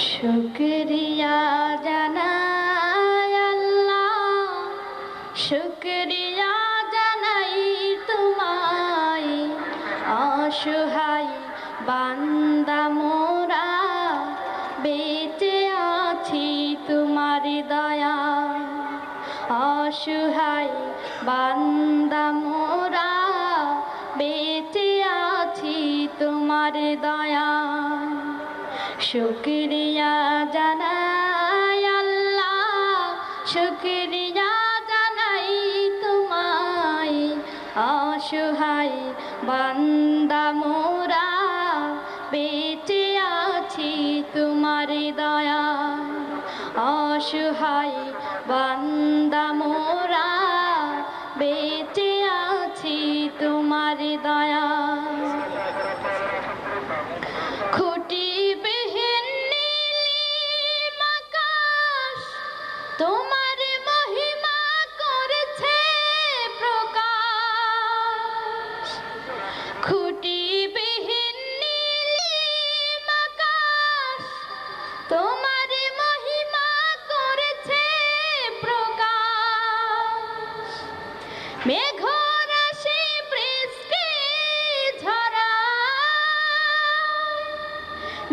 শুকরিয়া জানাই আল্লাহ, শুকরিয়া জানাই তোমায়, অসহায় বান্দা মোরা বেঁচে আছি তোমার দয়ায়। অসহায় বান্দা মোরা বেঁচে আছি তোমার দয়ায়। শুকরিয়া জানাই আল্লাহ, শুকরিয়া জানাই তোমায়, অসহায় বান্দা মোরা বেঁচে আছি তোমার দয়ায়। অসহায় বান্দা মোরা বেঁচে আছি তোমার দয়ায়। খুঁটিবিহীন নীলিম আকাশ তোমার মহিমা করেছে প্রকাশ। খুঁটিবিহীন নীলিম আকাশ তোমার মহিমা করেছে প্রকাশ। মেঘরাশি বৃষ্টি ঝরায়,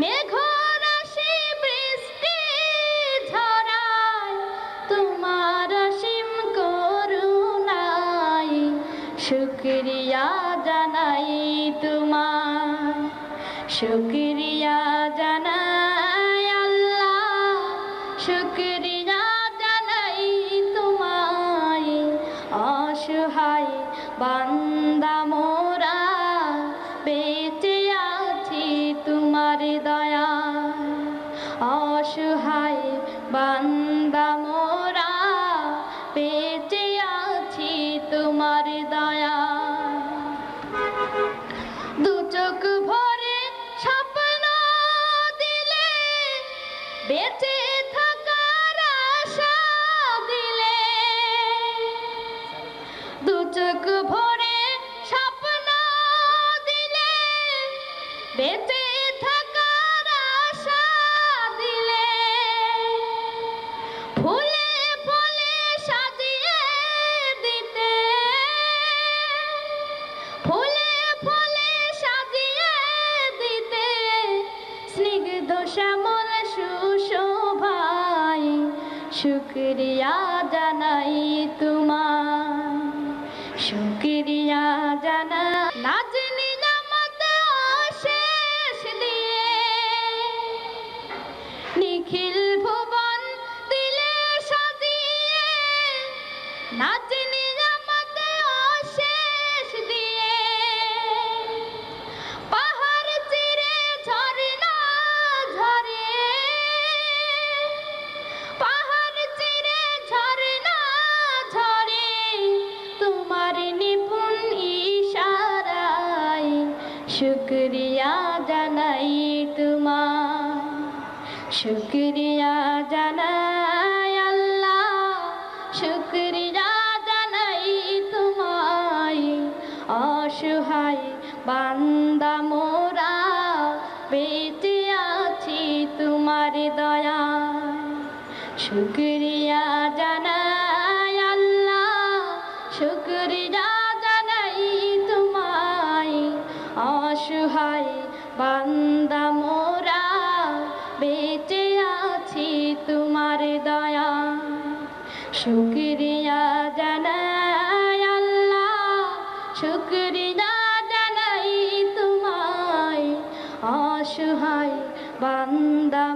মেঘরাশি বৃষ্টি ঝরায় তোমার অসীম করুণায়। শুকরিয়া জানাই তোমায়, শুকরিয়া জানাই আল্লাহ, শুকরিয়া জানাই তোমায়, অসহায় বান্দা মোরা বেঁচে আছি তোমার দয়ায়। অসহায় বান্দা মোরা বেঁচে আছি তোমার দয়ায়। দু চোখ ভরে স্বপ্ন দিলে, বেঁচে থাকার আশা দিলে। দু চোখ ভরে স্বপ্ন দিলে, বেঁচে থাকার আশা দিলে। ফুলে ফলে সাজিয়ে দিতে, ফুলে ফলে সাজিয়ে দিতে স্নিগ্ধ শ্যামল সুশোভায়। শুকরিয়া জানাই তোমায়, শুকরিয়া জানাই। নাজ নিয়ামত অশেষ দিয়ে নিখিল ভুবন দিলে সাজিয়ে। নাজ নিয়ামত অশেষ দিয়ে পাহাড় চিরে ঝরনা ঝরে, পাহাড় চিরে ঝরনা ঝরে তোমার নিপুণ ইশারায়। শুকরিয়া জানাই তোমায়, শুকরিয়া জানাই আল্লাহ, শুকরিয়া জানাই তোমায়, অসহায় বান্দা মোরা বেঁচে আছি তোমার দয়ায়। শুকরিয়া জানাই আল্লাহ, শুকরিয়া জানাই তোমায়, অসহায় বান্দা মোরা বেঁচে আছি তোমার দয়ায়। শুকরিয়া জানাই আল্লাহ, শুকরিয়া জানাই তোমায়, অসহায় বান্দা